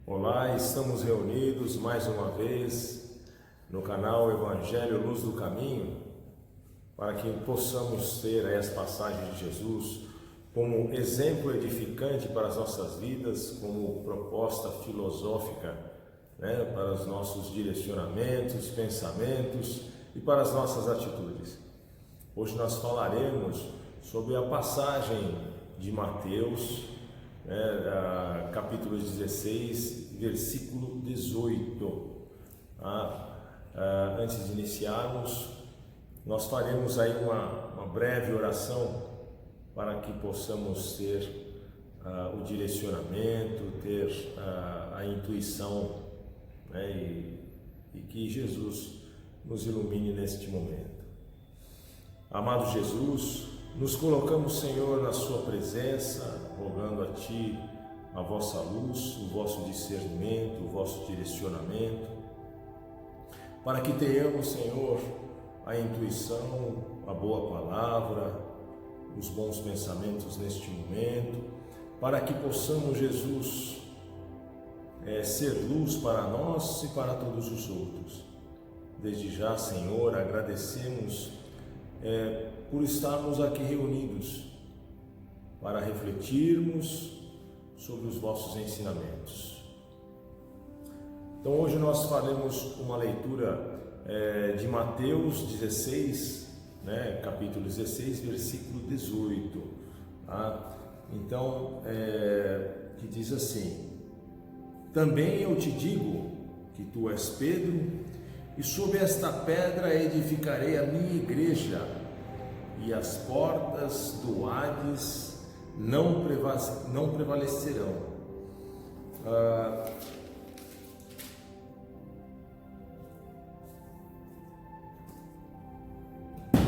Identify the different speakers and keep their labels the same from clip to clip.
Speaker 1: Olá, estamos reunidos mais uma vez no canal Evangelho Luz do Caminho para que possamos ter as passagens de Jesus como exemplo edificante para as nossas vidas, como proposta filosófica, para os nossos direcionamentos, pensamentos e para as nossas atitudes. Hoje nós falaremos sobre a passagem de Mateus, capítulo 16, versículo 18. Antes de iniciarmos, nós faremos aí uma breve oração para que possamos ter o direcionamento, ter a intuição, e que Jesus nos ilumine neste momento. Amado Jesus, nos colocamos, Senhor, na sua presença, rogando a Ti a vossa luz, o vosso discernimento, o vosso direcionamento, para que tenhamos, Senhor, a intuição, a boa palavra, os bons pensamentos neste momento, para que possamos, Jesus, ser luz para nós e para todos os outros. Desde já, Senhor, agradecemos por estarmos aqui reunidos para refletirmos sobre os vossos ensinamentos. Então hoje nós faremos uma leitura de Mateus 16, capítulo 16, versículo 18. Então, que diz assim: também eu te digo que tu és Pedro, e sobre esta pedra edificarei a minha igreja, e as portas do Hades não prevalecerão.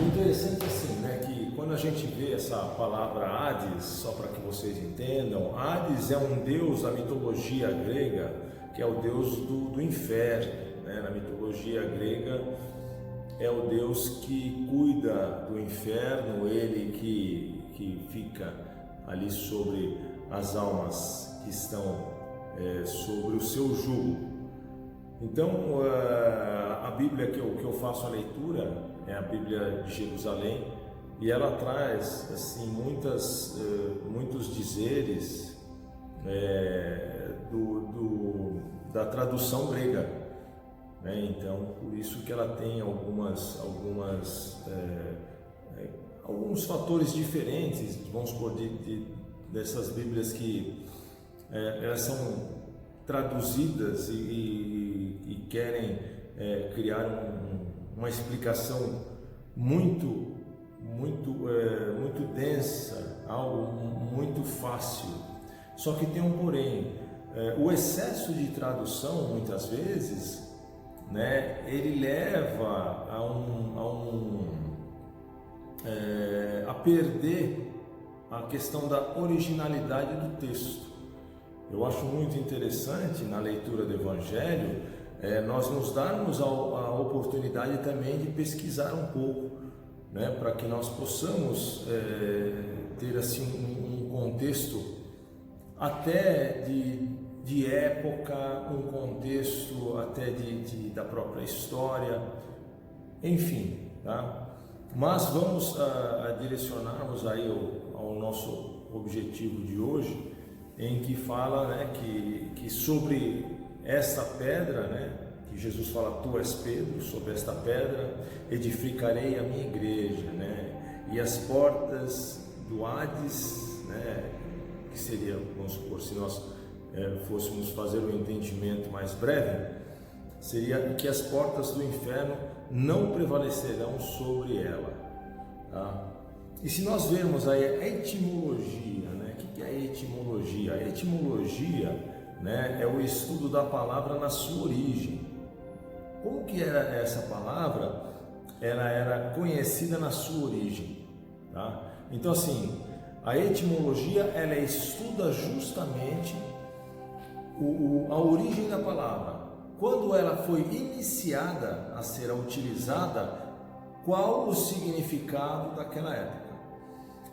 Speaker 1: Interessante assim, que quando a gente vê essa palavra Hades, só para que vocês entendam, Hades é um deus da mitologia grega, que é o deus do inferno. Na mitologia grega é o Deus que cuida do inferno, ele que fica ali sobre as almas que estão sobre o seu jugo. Então, a Bíblia que eu faço a leitura é a Bíblia de Jerusalém, e ela traz assim muitos dizeres da tradução grega. Então, por isso que ela tem alguns fatores diferentes, vamos supor, dessas Bíblias que elas são traduzidas e querem criar uma explicação muito densa, algo muito fácil. Só que tem um porém, o excesso de tradução, muitas vezes, ele leva a perder a questão da originalidade do texto. Eu acho muito interessante na leitura do Evangelho nós nos darmos a oportunidade também de pesquisar um pouco, para que nós possamos ter assim um contexto até de época, um contexto até da própria história, enfim, Mas vamos direcionarmos aí ao nosso objetivo de hoje, em que fala que sobre esta pedra, que Jesus fala, tu és Pedro, sobre esta pedra edificarei a minha igreja, e as portas do Hades, que seria, vamos supor, se nós fôssemos fazer um entendimento mais breve, seria que as portas do inferno não prevalecerão sobre ela. E se nós vermos aí a etimologia, o que é a etimologia? A etimologia é o estudo da palavra na sua origem. Como que era essa palavra? Ela era conhecida na sua origem. Então assim, a etimologia ela estuda justamente a origem da palavra, quando ela foi iniciada a ser utilizada, qual o significado daquela época.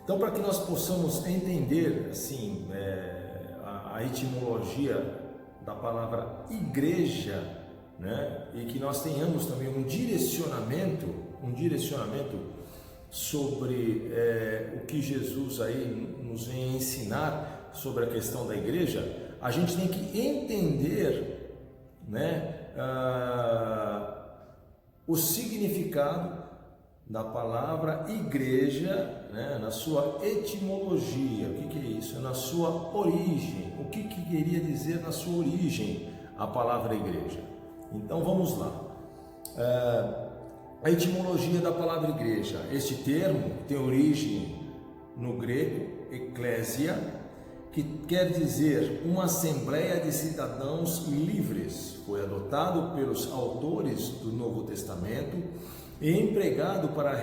Speaker 1: Então, para que nós possamos entender assim a etimologia da palavra igreja, né? E que nós tenhamos também um direcionamento sobre o que Jesus aí nos vem ensinar sobre a questão da igreja. A gente tem que entender, né, o significado da palavra igreja, né, na sua etimologia. O que é isso? Na sua origem. O que queria dizer na sua origem a palavra igreja? Então vamos lá. A etimologia da palavra igreja. Este termo tem origem no grego, eclésia, que quer dizer uma assembleia de cidadãos livres. Foi adotado pelos autores do Novo Testamento e empregado para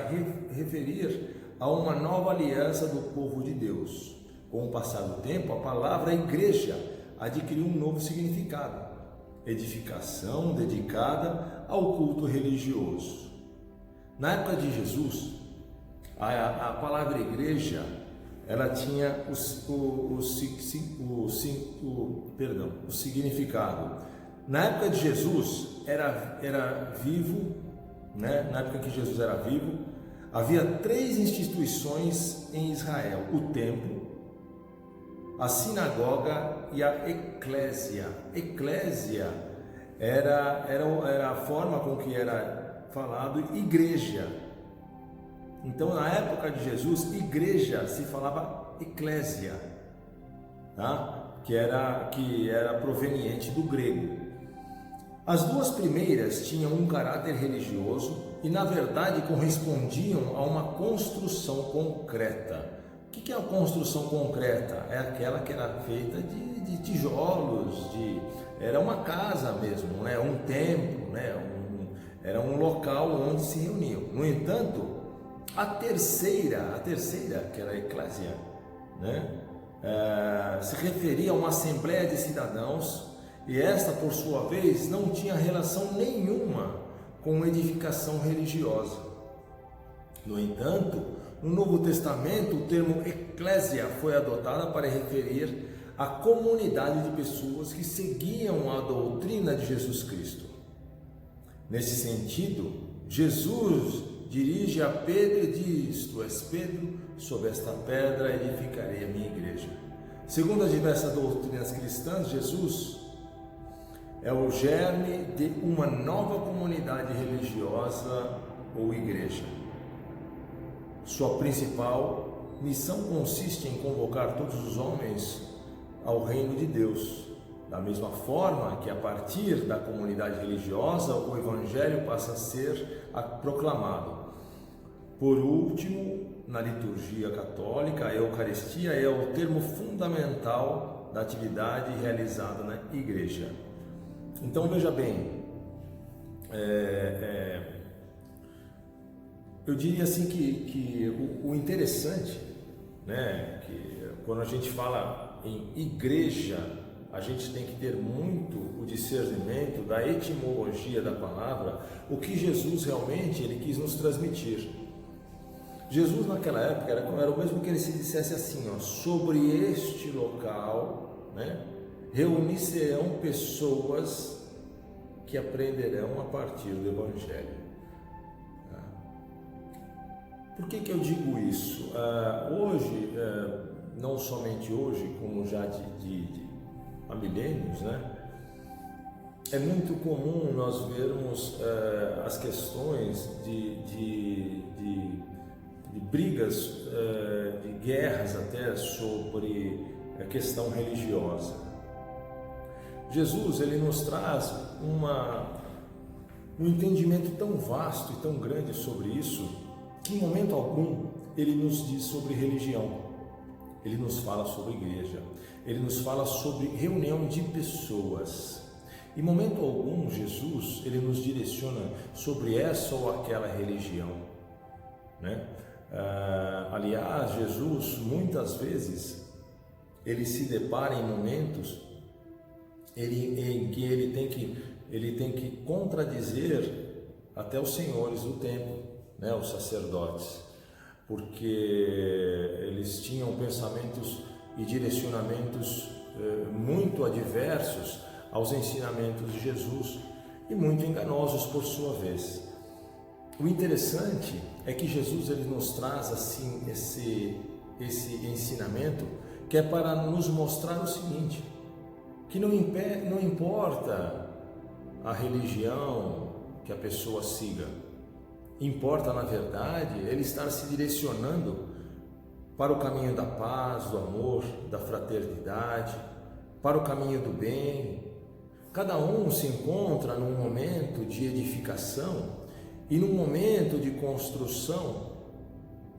Speaker 1: referir a uma nova aliança do povo de Deus. Com o passar do tempo, a palavra igreja adquiriu um novo significado: edificação dedicada ao culto religioso. Na época de Jesus, a palavra igreja, ela tinha o significado. Na época de Jesus era vivo, né? Na época que Jesus era vivo, havia 3 instituições em Israel: o templo, a sinagoga e a eclésia. Eclésia era a forma com que era falado igreja. Então, na época de Jesus, igreja se falava eclésia, tá? que era proveniente do grego. As 2 primeiras tinham um caráter religioso e, na verdade, correspondiam a uma construção concreta. O que é a construção concreta? É aquela que era feita de tijolos, era uma casa mesmo, né? Um templo, né? Era um local onde se reuniam. No entanto, a terceira, que era a eclésia, né? Se referia a uma assembleia de cidadãos, e esta, por sua vez, não tinha relação nenhuma com edificação religiosa. No entanto, no Novo Testamento, o termo eclésia foi adotado para referir a comunidade de pessoas que seguiam a doutrina de Jesus Cristo. Nesse sentido, Jesus dirige a Pedro e diz: Tu és Pedro, sobre esta pedra edificarei a minha igreja. Segundo as diversas doutrinas cristãs, Jesus é o germe de uma nova comunidade religiosa ou igreja. Sua principal missão consiste em convocar todos os homens ao reino de Deus. Da mesma forma que, a partir da comunidade religiosa, o Evangelho passa a ser proclamado. Por último, na liturgia católica, a Eucaristia é o termo fundamental da atividade realizada na igreja. Então, veja bem, eu diria assim que o interessante, né, que quando a gente fala em igreja, a gente tem que ter muito o discernimento da etimologia da palavra, o que Jesus realmente ele quis nos transmitir. Jesus naquela época era o mesmo que ele se dissesse assim, ó: sobre este local, né, reunir-se-ão pessoas que aprenderão a partir do Evangelho. Por que eu digo isso? Hoje, não somente hoje, como já há milênios, né? É muito comum nós vermos as questões de brigas, de guerras até sobre a questão religiosa. Jesus ele nos traz um entendimento tão vasto e tão grande sobre isso, que em momento algum ele nos diz sobre religião, ele nos fala sobre igreja, ele nos fala sobre reunião de pessoas. Em momento algum Jesus ele nos direciona sobre essa ou aquela religião, né? Aliás, Jesus muitas vezes ele se depara em momentos em que ele tem que contradizer até os senhores do templo, né, os sacerdotes, porque eles tinham pensamentos e direcionamentos muito adversos aos ensinamentos de Jesus e muito enganosos por sua vez. O interessante é que Jesus ele nos traz assim esse ensinamento que é para nos mostrar o seguinte, que não importa a religião que a pessoa siga, importa na verdade ele estar se direcionando para o caminho da paz, do amor, da fraternidade, para o caminho do bem. Cada um se encontra num momento de edificação e num momento de construção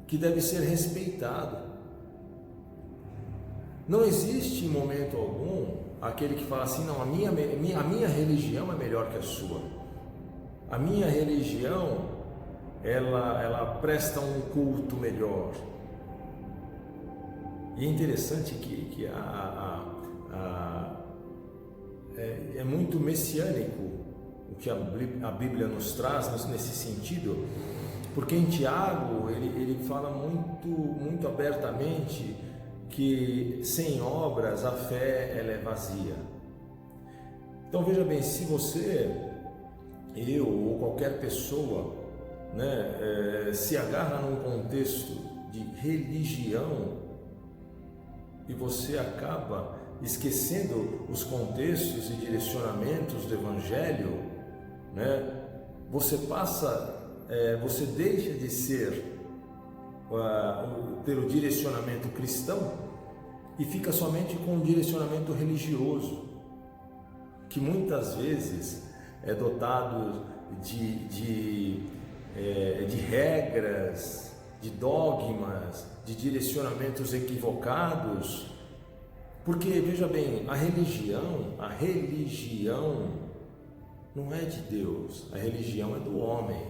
Speaker 1: que deve ser respeitado. Não existe em momento algum aquele que fala assim, não, a minha religião é melhor que a sua. A minha religião, ela presta um culto melhor. E é interessante que é muito messiânico o que a Bíblia nos traz nesse sentido, porque em Tiago ele fala muito abertamente que sem obras a fé ela é vazia. Então veja bem, se você, eu ou qualquer pessoa, né, se agarra num contexto de religião e você acaba esquecendo os contextos e direcionamentos do Evangelho, né, você deixa de ter o direcionamento cristão e fica somente com o direcionamento religioso, que muitas vezes é dotado de regras, de dogmas, de direcionamentos equivocados, porque veja bem, a religião não é de Deus, a religião é do homem,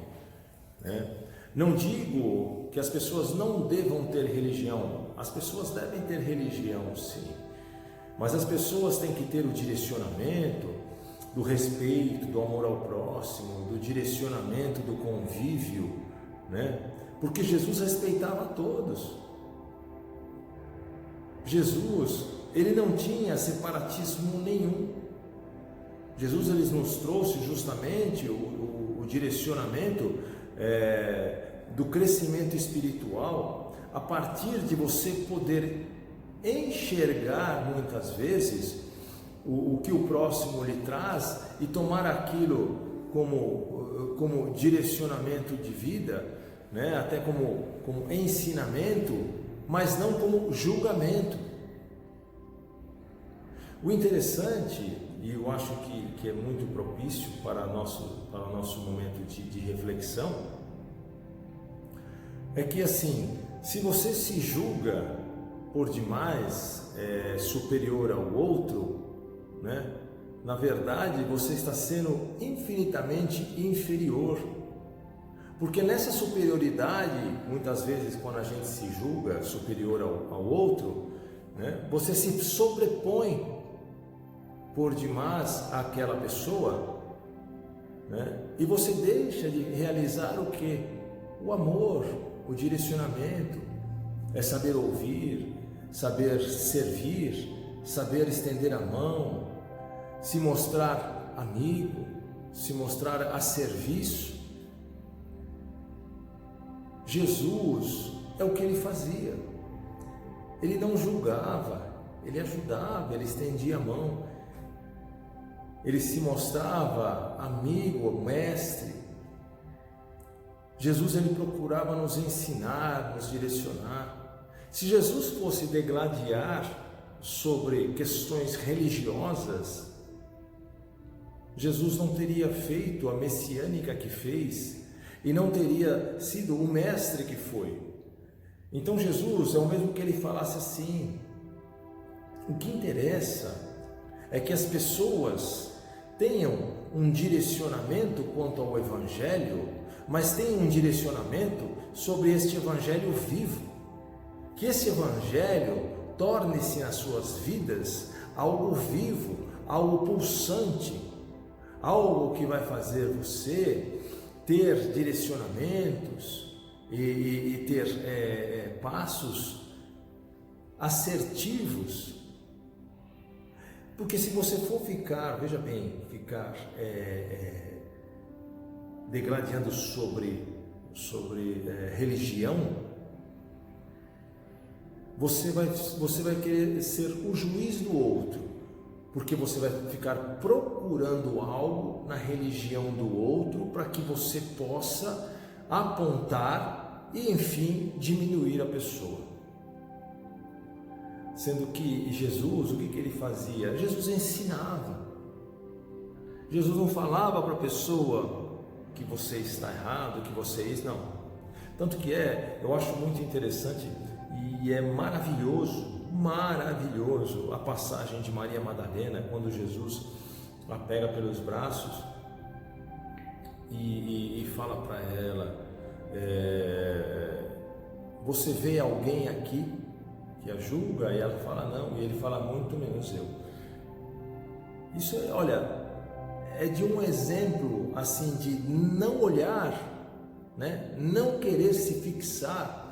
Speaker 1: né? Não digo que as pessoas não devam ter religião, as pessoas devem ter religião sim, mas as pessoas têm que ter o direcionamento do respeito, do amor ao próximo, do direcionamento do convívio, né? Porque Jesus respeitava todos. Jesus, ele não tinha separatismo nenhum. Jesus ele nos trouxe justamente o direcionamento do crescimento espiritual a partir de você poder enxergar muitas vezes o que o próximo lhe traz e tomar aquilo como direcionamento de vida, né? Até como ensinamento, mas não como julgamento. O interessante, e eu acho que é muito propício para o nosso momento de reflexão, é que assim, se você se julga por demais superior ao outro, né, na verdade você está sendo infinitamente inferior, porque nessa superioridade, muitas vezes quando a gente se julga superior ao outro, né, você se sobrepõe por demais àquela pessoa, né, e você deixa de realizar o que? O amor, o direcionamento, é saber ouvir, saber servir, saber estender a mão, se mostrar amigo, se mostrar a serviço. Jesus é o que ele fazia. Ele não julgava, ele ajudava, ele estendia a mão, ele se mostrava amigo, mestre. Jesus ele procurava nos ensinar, nos direcionar. Se Jesus fosse degladiar sobre questões religiosas, Jesus não teria feito a messiânica que fez e não teria sido o mestre que foi. Então Jesus é o mesmo que ele falasse assim: o que interessa é que as pessoas tenham um direcionamento quanto ao Evangelho, mas tenham um direcionamento sobre este Evangelho vivo, que esse Evangelho torne-se nas suas vidas algo vivo, algo pulsante, algo que vai fazer você ter direcionamentos e ter passos assertivos. Porque se você for ficar, veja bem, degladiando sobre religião, você vai querer ser o juiz do outro, porque você vai ficar procurando algo na religião do outro para que você possa apontar e, enfim, diminuir a pessoa. Sendo que Jesus, o que ele fazia? Jesus ensinava. Jesus não falava para a pessoa que você está errado, que você é isso, não. Tanto que eu acho muito interessante e é maravilhoso a passagem de Maria Madalena, quando Jesus a pega pelos braços e fala para ela, você vê alguém aqui que a julga? E ela fala, não, e ele fala, muito menos eu. Isso, olha, é de um exemplo assim de não olhar, né? Não querer se fixar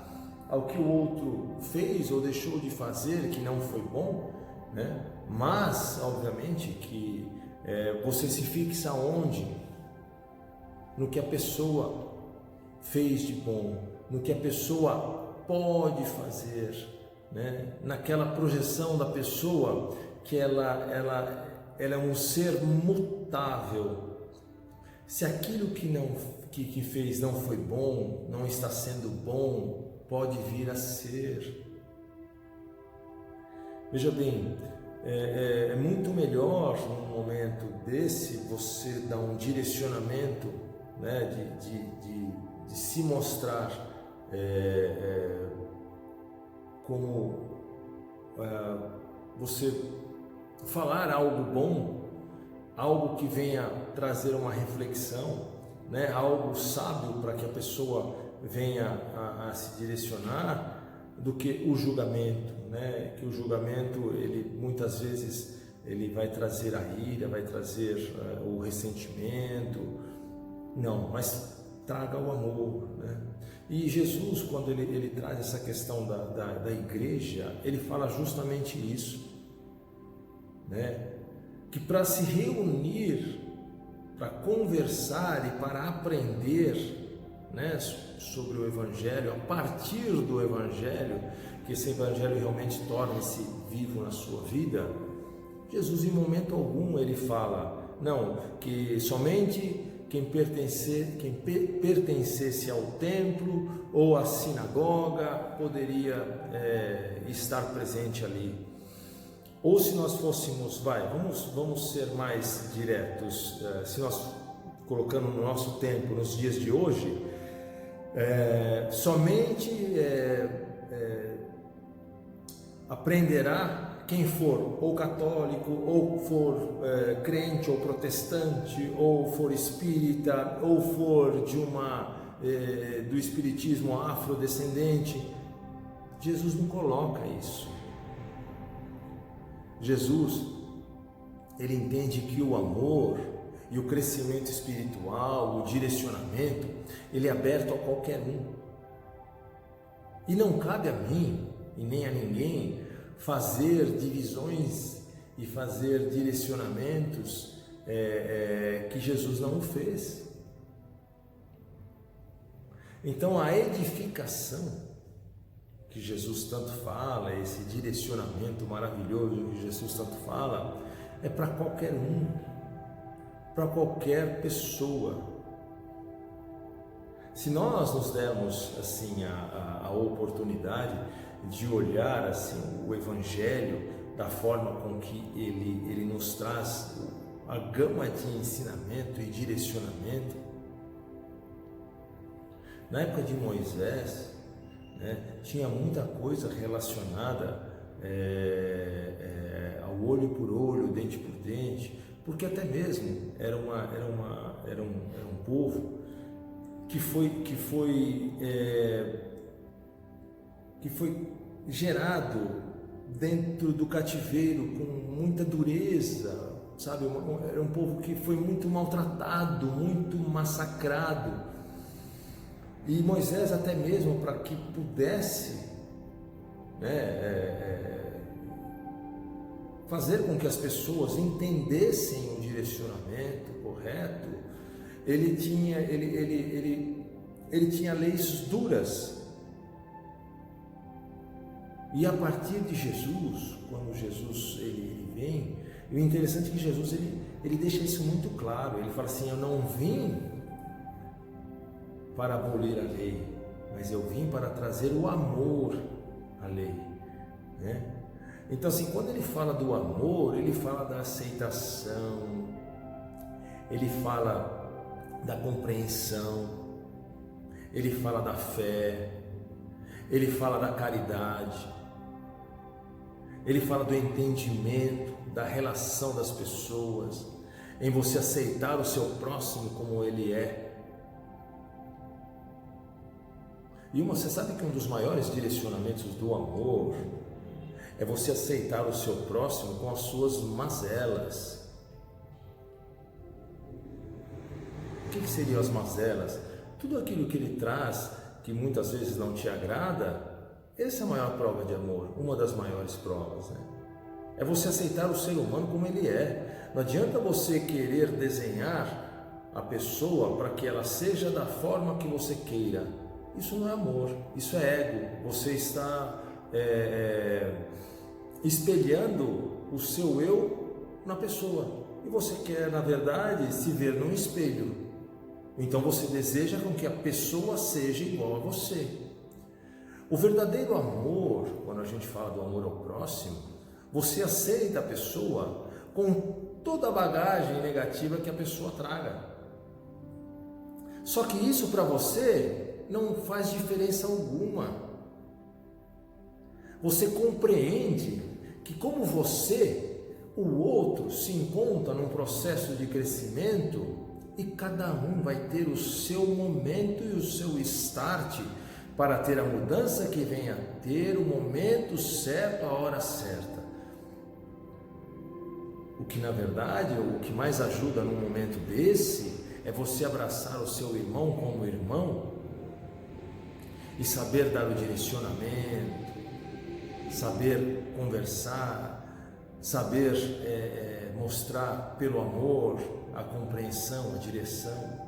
Speaker 1: ao que o outro fez ou deixou de fazer, que não foi bom, né? Mas, obviamente, que você se fixa onde? No que a pessoa fez de bom, no que a pessoa pode fazer, né? Naquela projeção da pessoa que ela é um ser mutável. Se aquilo que fez não foi bom, não está sendo bom, pode vir a ser. Veja bem, é muito melhor num momento desse você dar um direcionamento, né, de se mostrar como você falar algo bom, algo que venha trazer uma reflexão, né, algo sábio para que a pessoa venha a se direcionar, do que o julgamento, né? Que o julgamento, ele muitas vezes ele vai trazer a ira, vai trazer o ressentimento. Não, mas traga o amor, né? E Jesus, quando ele traz essa questão da igreja, ele fala justamente isso, né? Que para se reunir, para conversar e para aprender, né, sobre o Evangelho, a partir do Evangelho, que esse Evangelho realmente torne-se vivo na sua vida, Jesus em momento algum ele fala, não, que somente quem pertencesse ao templo ou à sinagoga poderia estar presente ali. Ou se nós fôssemos, vamos ser mais diretos, se nós colocando no nosso tempo, nos dias de hoje, somente aprenderá quem for ou católico, ou for crente ou protestante, ou for espírita, ou for do espiritismo afrodescendente. Jesus não coloca isso. Jesus, ele entende que o amor e o crescimento espiritual, o direcionamento, ele é aberto a qualquer um. E não cabe a mim e nem a ninguém fazer divisões e fazer direcionamentos que Jesus não fez. Então a edificação que Jesus tanto fala, esse direcionamento maravilhoso que Jesus tanto fala, é para qualquer um, para qualquer pessoa. Se nós nos dermos assim a oportunidade de olhar assim o Evangelho da forma com que ele nos traz a gama de ensinamento e direcionamento, na época de Moisés, né, tinha muita coisa relacionada ao olho por olho, dente por dente, porque até mesmo era um povo que foi gerado dentro do cativeiro com muita dureza, sabe? Era um povo que foi muito maltratado, muito massacrado. E Moisés, até mesmo para que pudesse fazer com que as pessoas entendessem o direcionamento correto, ele tinha leis duras. E a partir de Jesus, quando Jesus ele vem, o interessante é que Jesus ele deixa isso muito claro. Ele fala assim: eu não vim para abolir a lei, mas eu vim para trazer o amor à lei, né? Então assim, quando ele fala do amor, ele fala da aceitação, ele fala da compreensão, ele fala da fé, ele fala da caridade, ele fala do entendimento, da relação das pessoas, em você aceitar o seu próximo como ele é. E você sabe que um dos maiores direcionamentos do amor é você aceitar o seu próximo com as suas mazelas. O que seriam as mazelas? Tudo aquilo que ele traz, que muitas vezes não te agrada. Essa é a maior prova de amor, uma das maiores provas, né? É você aceitar o ser humano como ele é. Não adianta você querer desenhar a pessoa para que ela seja da forma que você queira. Isso não é amor, isso é ego. Você está espelhando o seu eu na pessoa. E você quer, na verdade, se ver num espelho. Então você deseja com que a pessoa seja igual a você. O verdadeiro amor, quando a gente fala do amor ao próximo, você aceita a pessoa com toda a bagagem negativa que a pessoa traga. Só que isso para você não faz diferença alguma. Você compreende que como você, o outro se encontra num processo de crescimento e cada um vai ter o seu momento e o seu start para ter a mudança que venha a ter, o momento certo, a hora certa. O que na verdade, o que mais ajuda num momento desse é você abraçar o seu irmão como irmão e saber dar o direcionamento, saber conversar, saber mostrar pelo amor a compreensão, a direção.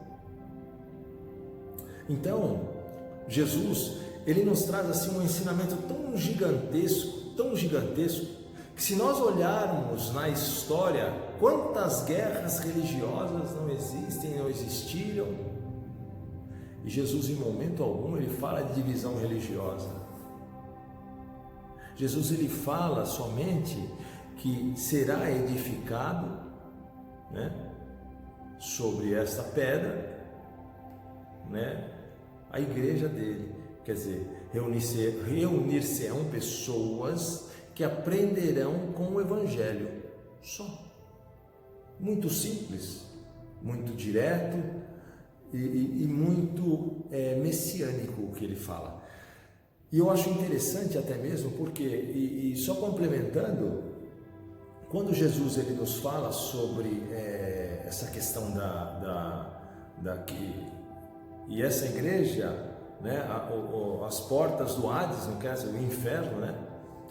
Speaker 1: Então, Jesus, ele nos traz assim um ensinamento tão gigantesco, que se nós olharmos na história, quantas guerras religiosas não existem, não existiram, e Jesus em momento algum ele fala de divisão religiosa. Jesus ele fala somente que será edificado, né, sobre esta pedra, né, a igreja dele. Quer dizer, reunir-se-ão pessoas que aprenderão com o Evangelho. Só. Muito simples, muito direto e muito messiânico o que ele fala. E eu acho interessante até mesmo porque, e só complementando, quando Jesus ele nos fala sobre essa questão e essa igreja, né, as portas do Hades, no caso o inferno, né,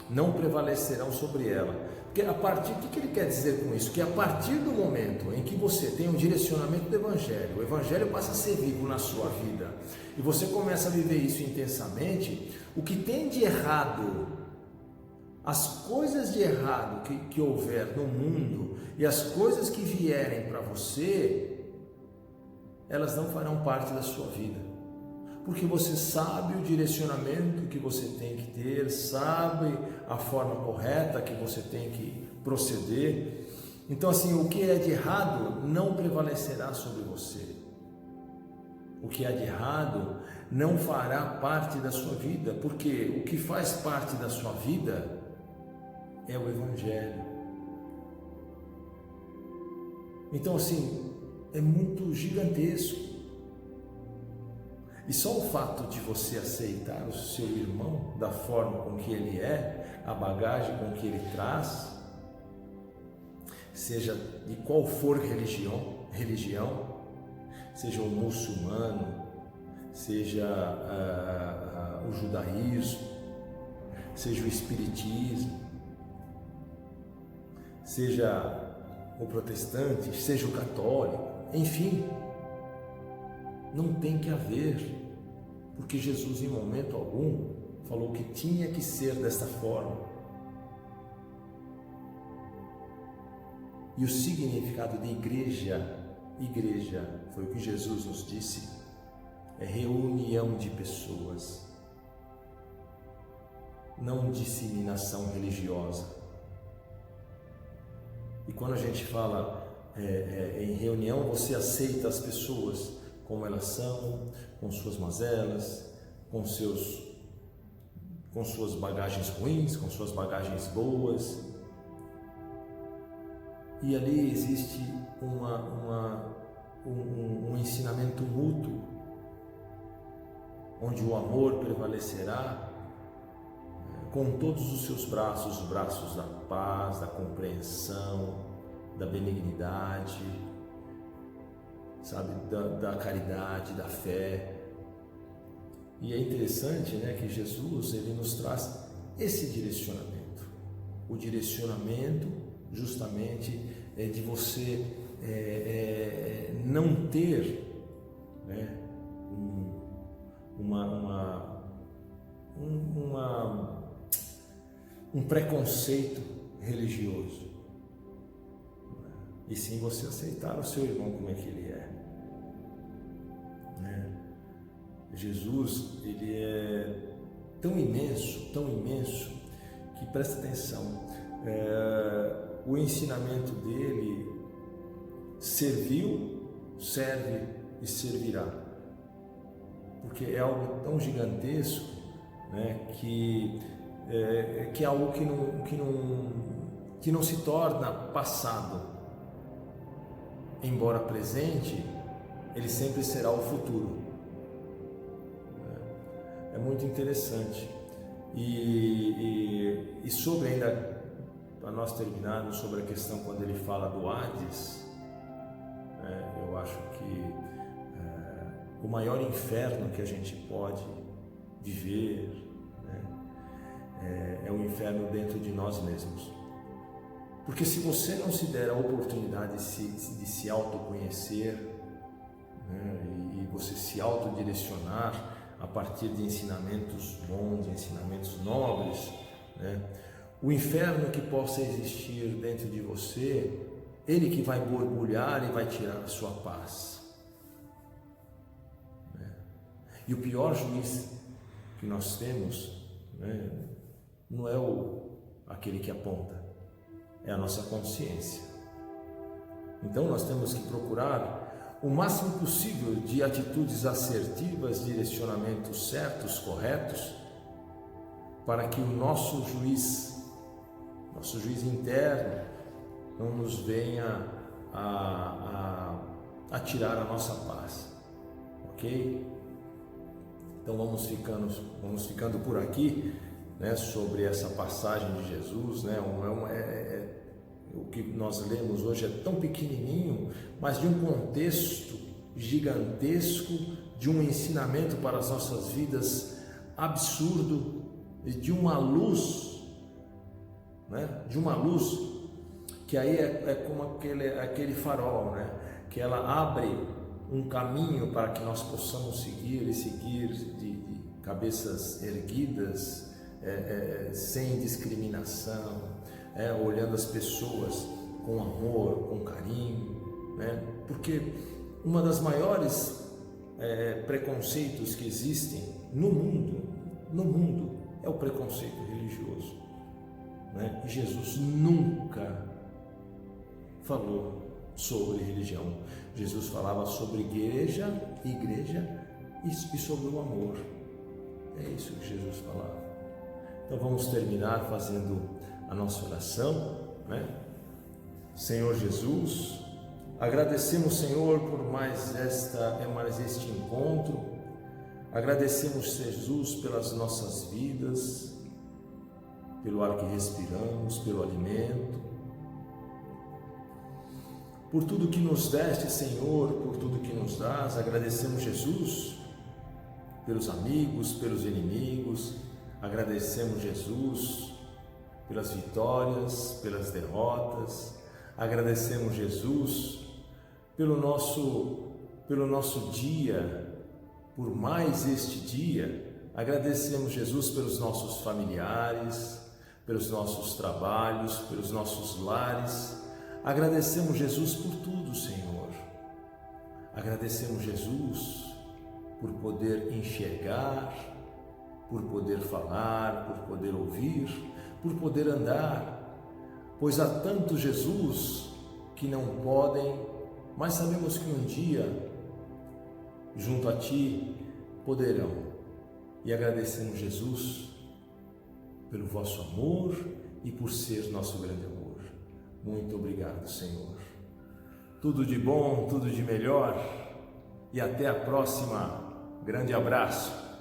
Speaker 1: não prevalecerão sobre ela. Porque o que ele quer dizer com isso? Que a partir do momento em que você tem um direcionamento do Evangelho, o Evangelho passa a ser vivo na sua vida, e você começa a viver isso intensamente, o que tem de errado, as coisas de errado que houver no mundo, e as coisas que vierem para você, elas não farão parte da sua vida, porque você sabe o direcionamento que você tem que ter, sabe a forma correta que você tem que proceder. Então assim, o que é de errado não prevalecerá sobre você, o que é de errado não fará parte da sua vida, porque o que faz parte da sua vida é o Evangelho. Então assim, é muito gigantesco. E só o fato de você aceitar o seu irmão da forma com que ele é, a bagagem com que ele traz, seja de qual for religião, seja o muçulmano, seja o judaísmo, seja o espiritismo, seja o protestante, seja o católico, enfim, não tem que haver, porque Jesus em momento algum falou que tinha que ser desta forma. E o significado de igreja, foi o que Jesus nos disse, é reunião de pessoas, não disseminação religiosa. E quando a gente fala em reunião, você aceita as pessoas como elas são, com suas mazelas, com suas bagagens ruins, com suas bagagens boas. E ali existe um ensinamento mútuo, onde o amor prevalecerá com todos os seus braços, os braços da paz, da compreensão, da benignidade, sabe, da caridade, da fé. E é interessante, né, que Jesus, ele nos traz esse direcionamento, o direcionamento justamente de você não ter, né, um preconceito religioso, e sim você aceitar o seu irmão como é que ele é, né? Jesus, ele é tão imenso, que presta atenção, o ensinamento dele serviu, serve e servirá, porque é algo tão gigantesco, né, que é algo que não se torna passado, embora presente, ele sempre será o futuro. É muito interessante. E sobre ainda, para nós terminarmos, sobre a questão quando ele fala do Hades, eu acho que o maior inferno que a gente pode viver, é o inferno dentro de nós mesmos. Porque se você não se der a oportunidade de se autoconhecer, e você se autodirecionar a partir de ensinamentos bons, ensinamentos nobres, o inferno que possa existir dentro de você, ele que vai borbulhar e vai tirar a sua paz. E o pior juiz que nós temos, não é aquele que aponta, é a nossa consciência. Então nós temos que procurar o máximo possível de atitudes assertivas, direcionamentos certos, corretos, para que o nosso juiz interno não nos venha a tirar a nossa paz, ok? Então vamos ficando por aqui, sobre essa passagem de Jesus, o que nós lemos hoje é tão pequenininho, mas de um contexto gigantesco, de um ensinamento para as nossas vidas absurdo, e de uma luz, que aí é como aquele farol, que ela abre um caminho para que nós possamos seguir de cabeças erguidas, sem discriminação, olhando as pessoas com amor, com carinho, porque uma das maiores preconceitos que existem no mundo é o preconceito religioso, E Jesus nunca falou sobre religião. Jesus falava sobre igreja e sobre o amor. É isso que Jesus falava. Então vamos terminar fazendo a nossa oração, Senhor Jesus, agradecemos, Senhor, por mais este encontro, agradecemos, Jesus, pelas nossas vidas, pelo ar que respiramos, pelo alimento, por tudo que nos deste, Senhor, por tudo que nos dás. Agradecemos, Jesus, pelos amigos, pelos inimigos. Agradecemos, Jesus, pelas vitórias, pelas derrotas. Agradecemos, Jesus, pelo nosso dia, por mais este dia. Agradecemos, Jesus, pelos nossos familiares, pelos nossos trabalhos, pelos nossos lares. Agradecemos, Jesus, por tudo, Senhor. Agradecemos, Jesus, por poder enxergar, por poder falar, por poder ouvir, por poder andar, pois há tantos, Jesus, que não podem, mas sabemos que um dia, junto a Ti, poderão. E agradecemos, Jesus, pelo vosso amor e por ser nosso grande amor. Muito obrigado, Senhor. Tudo de bom, tudo de melhor e até a próxima. Grande abraço.